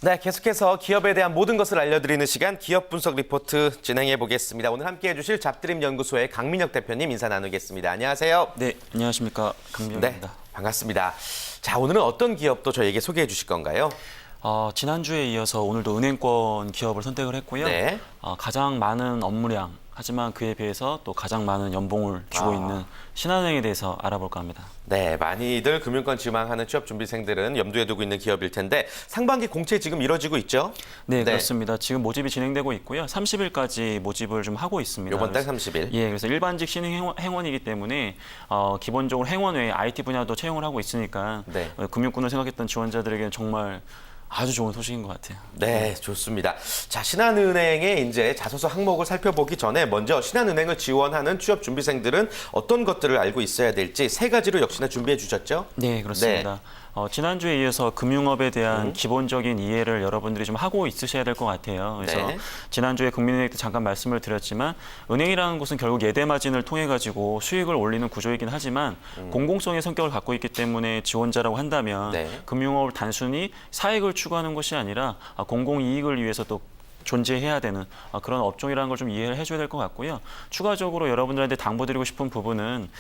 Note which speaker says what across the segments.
Speaker 1: 네, 계속해서 기업에 대한 모든 것을 알려드리는 시간 기업 분석 리포트 진행해 보겠습니다. 오늘 함께해 주실 잡드림 연구소의 강민혁 대표님 인사 나누겠습니다. 안녕하세요.
Speaker 2: 네, 안녕하십니까. 강민혁입니다.
Speaker 1: 네, 반갑습니다. 자, 오늘은 어떤 기업도 저에게 소개해 주실 건가요?
Speaker 2: 지난주에 이어서 오늘도 은행권 기업을 선택을 했고요.
Speaker 1: 네.
Speaker 2: 가장 많은 업무량, 하지만 그에 비해서 또 가장 많은 연봉을 주고 있는 신한은행에 대해서 알아볼까 합니다.
Speaker 1: 네, 많이들 금융권 지망하는 취업 준비생들은 염두에 두고 있는 기업일 텐데 상반기 공채 지금 이뤄지고 있죠?
Speaker 2: 네, 그렇습니다. 지금 모집이 진행되고 있고요. 30일까지 모집을 좀 하고 있습니다.
Speaker 1: 이번 달 30일.
Speaker 2: 예, 그래서 일반직 신흥 행원이기 때문에 기본적으로 행원 외에 IT 분야도 채용을 하고 있으니까
Speaker 1: 네.
Speaker 2: 금융권을 생각했던 지원자들에게는 정말 아주 좋은 소식인 것 같아요.
Speaker 1: 네, 좋습니다. 자, 신한은행의 이제 자소서 항목을 살펴보기 전에 먼저 신한은행을 지원하는 취업 준비생들은 어떤 것들을 알고 있어야 될지 세 가지로 역시나 준비해 주셨죠?
Speaker 2: 네, 그렇습니다. 지난주에 이어서 금융업에 대한 기본적인 이해를 여러분들이 좀 하고 있으셔야 될 것 같아요. 그래서
Speaker 1: 네.
Speaker 2: 지난주에 국민은행 때 잠깐 말씀을 드렸지만 은행이라는 곳은 결국 예대 마진을 통해 가지고 수익을 올리는 구조이긴 하지만 공공성의 성격을 갖고 있기 때문에 지원자라고 한다면
Speaker 1: 네.
Speaker 2: 금융업을 단순히 사익을 추구하는 것이 아니라 공공 이익을 위해서 또 존재해야 되는 그런 업종이라는 걸 좀 이해를 해줘야 될 것 같고요. 추가적으로 여러분들한테 당부드리고 싶은 부분은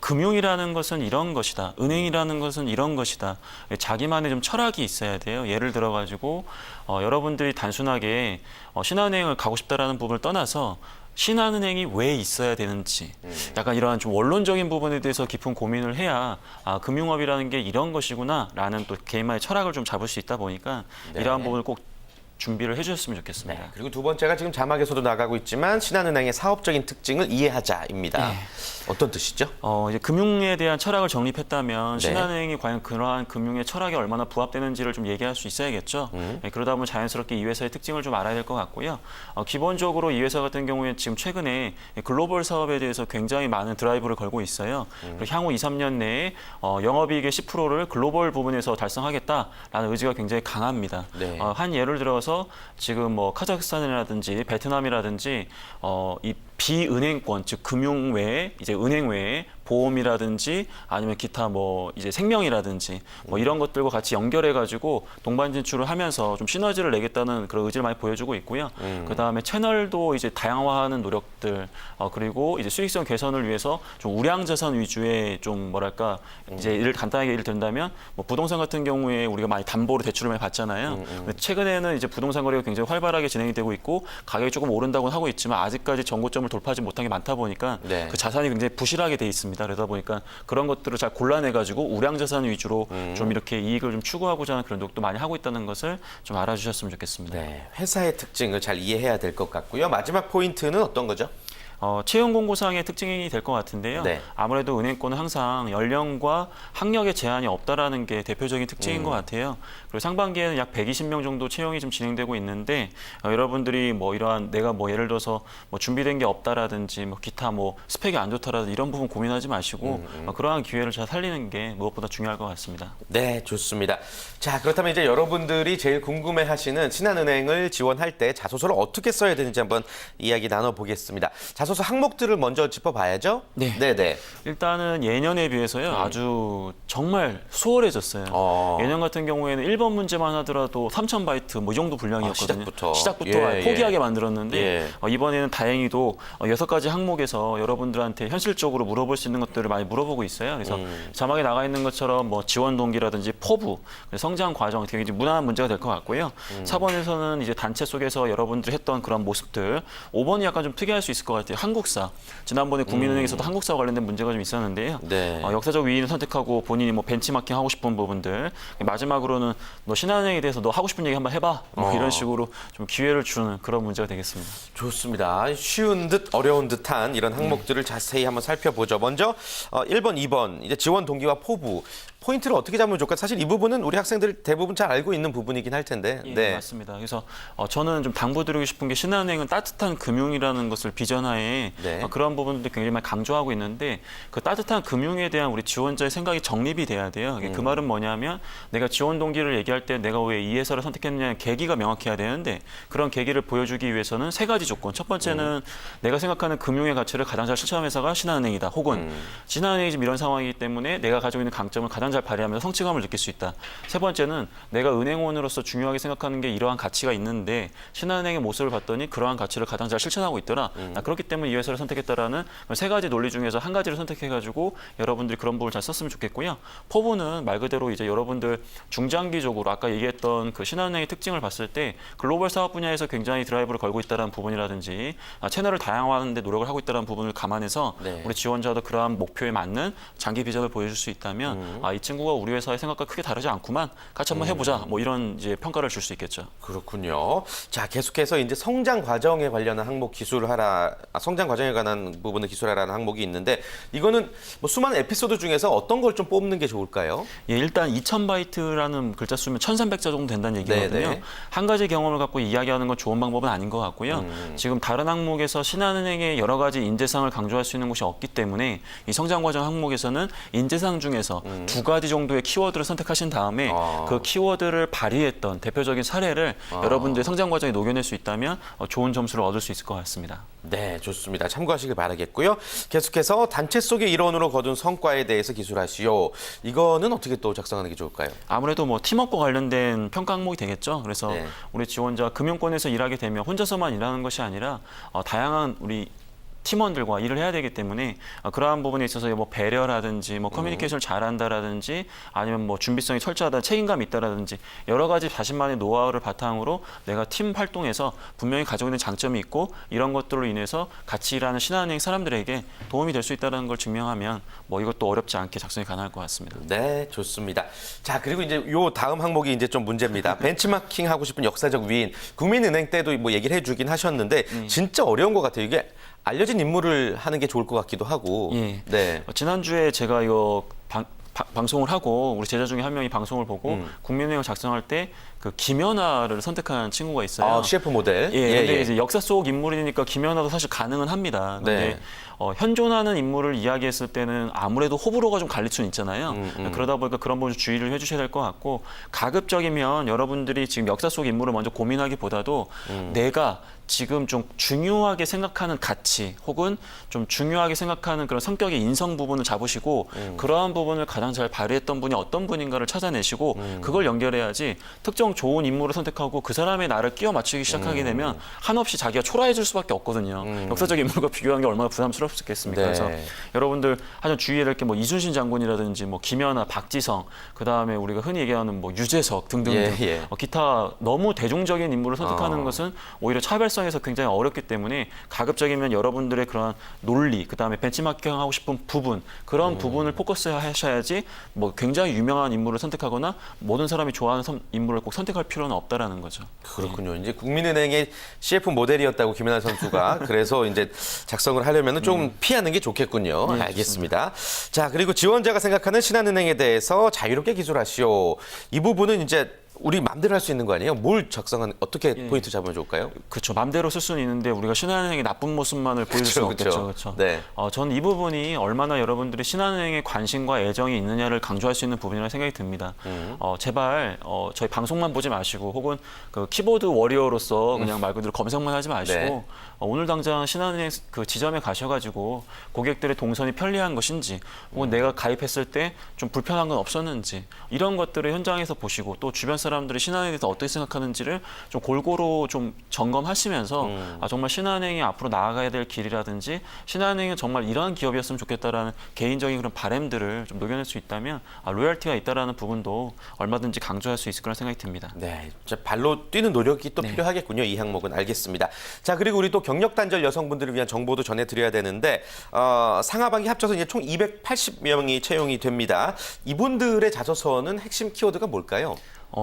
Speaker 2: 금융이라는 것은 이런 것이다. 은행이라는 것은 이런 것이다. 자기만의 좀 철학이 있어야 돼요. 예를 들어가지고 여러분들이 단순하게 신한은행을 가고 싶다라는 부분을 떠나서 신한은행이 왜 있어야 되는지 약간 이러한 좀 원론적인 부분에 대해서 깊은 고민을 해야 금융업이라는 게 이런 것이구나라는 또 개인만의 철학을 좀 잡을 수 있다 보니까
Speaker 1: 네.
Speaker 2: 이러한 부분을 꼭 준비를 해주셨으면 좋겠습니다.
Speaker 1: 네, 그리고 두 번째가 지금 자막에서도 나가고 있지만 신한은행의 사업적인 특징을 이해하자입니다.
Speaker 2: 네.
Speaker 1: 어떤 뜻이죠?
Speaker 2: 이제 금융에 대한 철학을 정립했다면
Speaker 1: 네.
Speaker 2: 신한은행이 과연 그러한 금융의 철학에 얼마나 부합되는지를 좀 얘기할 수 있어야겠죠. 네, 그러다 보면 자연스럽게 이 회사의 특징을 좀 알아야 될 것 같고요. 기본적으로 이 회사 같은 경우에 지금 최근에 글로벌 사업에 대해서 굉장히 많은 드라이브를 걸고 있어요. 그리고 향후 2, 3년 내에 영업이익의 10%를 글로벌 부분에서 달성하겠다라는 의지가 굉장히 강합니다.
Speaker 1: 네.
Speaker 2: 한 예를 들어서 지금 뭐 카자흐스탄이라든지 베트남이라든지 이 비은행권 즉 금융 외에 이제 은행 외에 보험이라든지 아니면 기타 뭐 이제 생명이라든지 뭐 이런 것들과 같이 연결해 가지고 동반 진출을 하면서 좀 시너지를 내겠다는 그런 의지를 많이 보여주고 있고요. 그다음에 채널도 이제 다양화하는 노력들 그리고 이제 수익성 개선을 위해서 좀 우량 자산 위주의 좀 뭐랄까 이제 간단하게 예를 든다면 뭐 부동산 같은 경우에 우리가 많이 담보로 대출을 많이 받잖아요. 근데 최근에는 이제 부동산 거래가 굉장히 활발하게 진행이 되고 있고 가격이 조금 오른다고는 하고 있지만 아직까지 정고점을 돌파하지 못한 게 많다 보니까
Speaker 1: 네.
Speaker 2: 그 자산이 굉장히 부실하게 돼 있습니다. 그러다 보니까 그런 것들을 잘 골라내가지고 우량 자산 위주로 좀 이렇게 이익을 좀 추구하고자 하는 그런 노력도 많이 하고 있다는 것을 좀 알아주셨으면 좋겠습니다.
Speaker 1: 네, 회사의 특징을 잘 이해해야 될 것 같고요. 마지막 포인트는 어떤 거죠?
Speaker 2: 채용 공고상의 특징이 될 것 같은데요.
Speaker 1: 네.
Speaker 2: 아무래도 은행권은 항상 연령과 학력의 제한이 없다라는 게 대표적인 특징인 것 같아요. 그리고 상반기에는 약 120명 정도 채용이 좀 진행되고 있는데 여러분들이 뭐 이러한 내가 뭐 예를 들어서 뭐 준비된 게 없다라든지 뭐 기타 뭐 스펙이 안 좋다라든지 이런 부분 고민하지 마시고 그러한 기회를 잘 살리는 게 무엇보다 중요할 것 같습니다.
Speaker 1: 네, 좋습니다. 자, 그렇다면 이제 여러분들이 제일 궁금해하시는 신한은행을 지원할 때 자소서를 어떻게 써야 되는지 한번 이야기 나눠보겠습니다. 자소서 항목들을 먼저 짚어봐야죠.
Speaker 2: 네.
Speaker 1: 네네.
Speaker 2: 일단은 예년에 비해서요 아주 정말 수월해졌어요. 예년 같은 경우에는 1번 문제만 하더라도 3,000바이트 뭐 이 정도 분량이었거든요.
Speaker 1: 시작부터.
Speaker 2: 아예
Speaker 1: 예,
Speaker 2: 포기하게
Speaker 1: 예.
Speaker 2: 만들었는데
Speaker 1: 예.
Speaker 2: 이번에는 다행히도 6가지 항목에서 여러분들한테 현실적으로 물어볼 수 있는 것들을 많이 물어보고 있어요. 그래서 자막에 나가 있는 것처럼 뭐 지원 동기라든지 포부, 성장 과정 되게 무난한 문제가 될 것 같고요. 4번에서는 이제 단체 속에서 여러분들이 했던 그런 모습들, 5번이 약간 좀 특이할 수 있을 것 같아요. 한국사. 지난번에 국민은행에서도 한국사 관련된 문제가 좀 있었는데요.
Speaker 1: 네.
Speaker 2: 역사적 위인을 선택하고 본인이 뭐 벤치마킹 하고 싶은 부분들. 마지막으로는 너 신한은행에 대해서 너 하고 싶은 얘기 한번 해봐. 뭐 이런 식으로 좀 기회를 주는 그런 문제가 되겠습니다.
Speaker 1: 좋습니다. 쉬운 듯 어려운 듯한 이런 항목들을 자세히 한번 살펴보죠. 먼저 1번, 2번 이제 지원 동기와 포부. 포인트를 어떻게 잡으면 좋을까? 사실 이 부분은 우리 학생들 대부분 잘 알고 있는 부분이긴 할 텐데.
Speaker 2: 예,
Speaker 1: 네.
Speaker 2: 맞습니다. 그래서 저는 좀 당부드리고 싶은 게 신한은행은 따뜻한 금융이라는 것을 비전하에
Speaker 1: 네.
Speaker 2: 그런 부분들도 굉장히 많이 강조하고 있는데 그 따뜻한 금융에 대한 우리 지원자의 생각이 정립이 돼야 돼요. 그 말은 뭐냐면 내가 지원 동기를 얘기할 때 내가 왜 이 회사를 선택했느냐는 계기가 명확해야 되는데 그런 계기를 보여주기 위해서는 세 가지 조건. 첫 번째는 내가 생각하는 금융의 가치를 가장 잘 실천한 회사가 신한은행이다. 혹은 신한은행이 지금 이런 상황이기 때문에 내가 가지고 있는 강점을 가장 잘 발휘하면서 성취감을 느낄 수 있다. 세 번째는 내가 은행원으로서 중요하게 생각하는 게 이러한 가치가 있는데 신한은행의 모습을 봤더니 그러한 가치를 가장 잘 실천하고 있더라. 나 그렇기 때문에 이 회사를 선택했다라는 세 가지 논리 중에서 한 가지를 선택해가지고 여러분들이 그런 부분을 잘 썼으면 좋겠고요. 포부는 말 그대로 이제 여러분들 중장기적으로 아까 얘기했던 그 신한은행의 특징을 봤을 때 글로벌 사업 분야에서 굉장히 드라이브를 걸고 있다는 부분이라든지 채널을 다양화하는 데 노력을 하고 있다는 부분을 감안해서
Speaker 1: 네.
Speaker 2: 우리 지원자도 그러한 목표에 맞는 장기 비전을 보여줄 수 있다면 이 친구가 우리 회사의 생각과 크게 다르지 않구만. 같이 한번 해보자. 뭐 이런 이제 평가를 줄 수 있겠죠.
Speaker 1: 그렇군요. 자, 계속해서 이제 성장 과정에 관련한 항목 기술하라, 성장 과정에 관한 부분을 기술하라는 항목이 있는데 이거는 뭐 수많은 에피소드 중에서 어떤 걸 좀 뽑는 게 좋을까요?
Speaker 2: 예, 일단 2000바이트라는 글자 수면 1300자 정도 된다는 얘기거든요.
Speaker 1: 네네.
Speaker 2: 한 가지 경험을 갖고 이야기하는 건 좋은 방법은 아닌 것 같고요. 지금 다른 항목에서 신한은행의 여러 가지 인재상을 강조할 수 있는 곳이 없기 때문에 이 성장과정 항목에서는 인재상 중에서 두 가지 정도의 키워드를 선택하신 다음에 그 키워드를 발휘했던 대표적인 사례를 여러분들의 성장과정에 녹여낼 수 있다면 좋은 점수를 얻을 수 있을 것 같습니다.
Speaker 1: 네, 좋습니다. 참고하시길 바라겠고요. 계속해서 단체 속의 일원으로 거둔 성과에 대해서 기술하시오. 이거는 어떻게 또 작성하는 게 좋을까요?
Speaker 2: 아무래도 뭐 팀워크와 관련된 평가 항목이 되겠죠. 그래서
Speaker 1: 네.
Speaker 2: 우리 지원자 금융권에서 일하게 되면 혼자서만 일하는 것이 아니라 다양한 우리 팀원들과 일을 해야 되기 때문에 그러한 부분에 있어서 뭐 배려라든지 뭐 커뮤니케이션을 잘한다라든지 아니면 뭐 준비성이 철저하다, 책임감이 있다라든지 여러 가지 자신만의 노하우를 바탕으로 내가 팀 활동에서 분명히 가지고 있는 장점이 있고 이런 것들로 인해서 같이 일하는 신한은행 사람들에게 도움이 될 수 있다는 걸 증명하면 뭐 이것도 어렵지 않게 작성이 가능할 것 같습니다.
Speaker 1: 네, 좋습니다. 자, 그리고 이제 요 다음 항목이 이제 좀 문제입니다. 벤치마킹 하고 싶은 역사적 위인. 국민은행 때도 뭐 얘기를 해주긴 하셨는데 진짜 어려운 것 같아요. 이게 알려진 인물을 하는 게 좋을 것 같기도 하고.
Speaker 2: 예.
Speaker 1: 네.
Speaker 2: 지난주에 제가 이거 방송을 하고 우리 제자 중에 한 명이 방송을 보고 국민은행을 작성할 때 그 김연아를 선택한 친구가 있어요.
Speaker 1: CF 모델.
Speaker 2: 예, 근데 이제 역사 속 인물이니까 김연아도 사실 가능은 합니다. 근데
Speaker 1: 네.
Speaker 2: 현존하는 인물을 이야기했을 때는 아무래도 호불호가 좀 갈릴 수는 있잖아요. 그러다 보니까 그런 부분 주의를 해주셔야 될 것 같고 가급적이면 여러분들이 지금 역사 속 인물을 먼저 고민하기보다도 내가 지금 좀 중요하게 생각하는 가치 혹은 좀 중요하게 생각하는 그런 성격의 인성 부분을 잡으시고 그러한 부분을 가장 잘 발휘했던 분이 어떤 분인가를 찾아내시고 그걸 연결해야지 특정 좋은 인물을 선택하고 그 사람의 나를 끼워 맞추기 시작하게 되면 한없이 자기가 초라해질 수밖에 없거든요. 역사적 인물과 비교하는 게 얼마나 부담스럽겠습니까?
Speaker 1: 네.
Speaker 2: 그래서 여러분들 하여튼 주의해야 될 게 뭐 이순신 장군이라든지 뭐 김연아, 박지성, 그 다음에 우리가 흔히 얘기하는 뭐 유재석 등등등 기타 너무 대중적인 인물을 선택하는 것은 오히려 차별성에서 굉장히 어렵기 때문에 가급적이면 여러분들의 그런 논리, 그 다음에 벤치마킹 하고 싶은 부분 그런 부분을 포커스하셔야지 뭐 굉장히 유명한 인물을 선택하거나 모든 사람이 좋아하는 인물을 꼭 선택할 필요는 없다라는 거죠.
Speaker 1: 그렇군요. 이제 국민은행의 CF 모델이었다고 김연아 선수가 그래서 이제 작성을 하려면 좀 피하는 게 좋겠군요.
Speaker 2: 네,
Speaker 1: 알겠습니다. 자, 그리고 지원자가 생각하는 신한은행에 대해서 자유롭게 기술하시오. 이 부분은 이제 우리 마음대로 할 수 있는 거 아니에요? 뭘 작성하는 어떻게 포인트 잡으면 좋을까요?
Speaker 2: 그렇죠. 마음대로 쓸 수는 있는데 우리가 신한은행의 나쁜 모습만을 보여줄 수는 없겠죠. 그렇죠.
Speaker 1: 네.
Speaker 2: 저는 이 부분이 얼마나 여러분들이 신한은행에 관심과 애정이 있느냐를 강조할 수 있는 부분이라고 생각이 듭니다. 제발 저희 방송만 보지 마시고 혹은 그 키보드 워리어로서 그냥 말 그대로 검색만 하지 마시고
Speaker 1: 네.
Speaker 2: 오늘 당장 신한은행 그 지점에 가셔가지고 고객들의 동선이 편리한 것인지 혹은 내가 가입했을 때 좀 불편한 건 없었는지 이런 것들을 현장에서 보시고 또 주변 사람들이 신한은행에 대해서 어떻게 생각하는지를 좀 골고루 좀 점검하시면서 정말 신한은행이 앞으로 나아가야 될 길이라든지 신한은행은 정말 이러한 기업이었으면 좋겠다라는 개인적인 그런 바람들을 좀 녹여낼 수 있다면 로열티가 있다라는 부분도 얼마든지 강조할 수 있을 거라 생각이 듭니다.
Speaker 1: 네, 진짜 발로 뛰는 노력이 또 필요하겠군요. 이 항목은 알겠습니다. 자, 그리고 우리 또 경력 단절 여성분들을 위한 정보도 전해드려야 되는데 상하반기 합쳐서 이제 총 280명이 채용이 됩니다. 이분들의 자소서는 핵심 키워드가 뭘까요?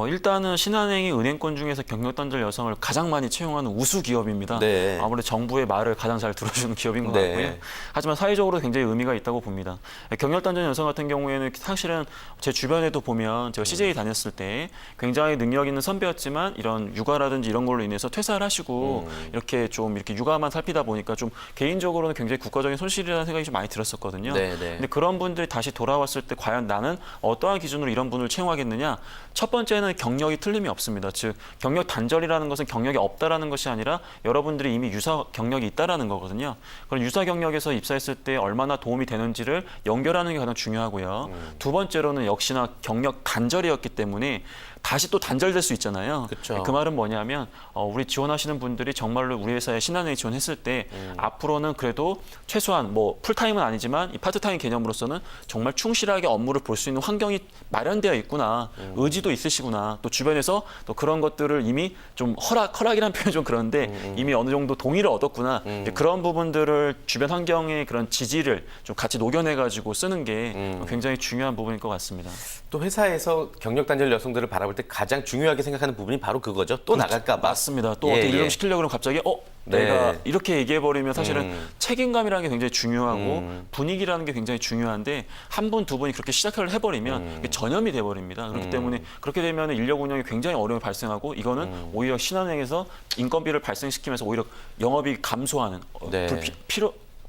Speaker 2: 일단은 신한은행이 은행권 중에서 경력 단절 여성을 가장 많이 채용하는 우수 기업입니다.
Speaker 1: 네.
Speaker 2: 아무래도 정부의 말을 가장 잘 들어주는 기업인 것
Speaker 1: 네.
Speaker 2: 같고요. 하지만 사회적으로 굉장히 의미가 있다고 봅니다. 경력 단절 여성 같은 경우에는 사실은 제 주변에도 보면 제가 CJ 다녔을 때 굉장히 능력 있는 선배였지만 이런 육아라든지 이런 걸로 인해서 퇴사를 하시고 이렇게 육아만 살피다 보니까 좀 개인적으로는 굉장히 국가적인 손실이라는 생각이 좀 많이 들었었거든요.
Speaker 1: 네, 네.
Speaker 2: 근데 그런 분들이 다시 돌아왔을 때 과연 나는 어떠한 기준으로 이런 분을 채용하겠느냐? 첫 번째는 경력이 틀림이 없습니다. 즉 경력 단절이라는 것은 경력이 없다라는 것이 아니라 여러분들이 이미 유사 경력이 있다라는 거거든요. 그럼 유사 경력에서 입사했을 때 얼마나 도움이 되는지를 연결하는 게 가장 중요하고요. 두 번째로는 역시나 경력 단절이었기 때문에 다시 또 단절될 수 있잖아요.
Speaker 1: 그쵸.
Speaker 2: 그 말은 뭐냐면 우리 지원하시는 분들이 정말로 우리 회사에 신한은행 지원했을 때 앞으로는 그래도 최소한 뭐 풀타임은 아니지만 이 파트타임 개념으로서는 정말 충실하게 업무를 볼 수 있는 환경이 마련되어 있구나. 의지도 있으시구나. 또 주변에서 또 그런 것들을 이미 좀 허락이라는 표현이 좀 그런데 이미 어느 정도 동의를 얻었구나. 이제 그런 부분들을 주변 환경의 그런 지지를 좀 같이 녹여내가지고 쓰는 게 굉장히 중요한 부분일 것 같습니다.
Speaker 1: 또 회사에서 경력 단절 여성들을 바라볼 때 가장 중요하게 생각하는 부분이 바로 그거죠. 또 나갈까 봐.
Speaker 2: 맞습니다. 또
Speaker 1: 예,
Speaker 2: 어떻게
Speaker 1: 예.
Speaker 2: 일을 시키려고 그러면 갑자기
Speaker 1: 네.
Speaker 2: 내가 이렇게 얘기해버리면 사실은 책임감이라는 게 굉장히 중요하고 분위기라는 게 굉장히 중요한데 한 분, 두 분이 그렇게 시작을 해버리면 이게 전염이 돼버립니다. 그렇기 때문에 그렇게 되면 인력 운영에 굉장히 어려움이 발생하고 이거는 오히려 신한은행에서 인건비를 발생시키면서 오히려 영업이 감소하는
Speaker 1: 네.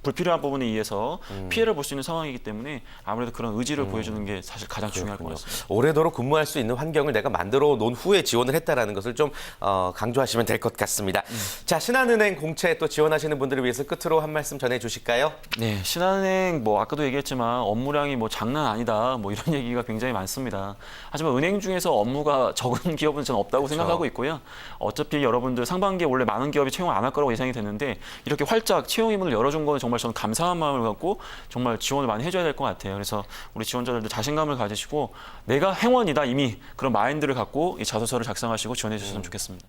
Speaker 2: 불필요한 부분에 의해서 피해를 볼 수 있는 상황이기 때문에 아무래도 그런 의지를 보여주는 게 사실 가장 중요할 것 같습니다.
Speaker 1: 오래도록 근무할 수 있는 환경을 내가 만들어 놓은 후에 지원을 했다라는 것을 좀 강조하시면 될 것 같습니다. 자, 신한은행 공채 또 지원하시는 분들을 위해서 끝으로 한 말씀 전해 주실까요?
Speaker 2: 네, 신한은행 뭐 아까도 얘기했지만 업무량이 뭐 장난 아니다 뭐 이런 얘기가 굉장히 많습니다. 하지만 은행 중에서 업무가 적은 기업은 저는 없다고 생각하고 있고요. 어차피 여러분들 상반기에 원래 많은 기업이 채용 안 할 거라고 예상이 됐는데 이렇게 활짝 채용의 문을 열어준 거는 정말 저는 감사한 마음을 갖고 정말 지원을 많이 해줘야 될 것 같아요. 그래서 우리 지원자들도 자신감을 가지시고 내가 행원이다 이미 그런 마인드를 갖고 이 자소서를 작성하시고 지원해 주셨으면 좋겠습니다.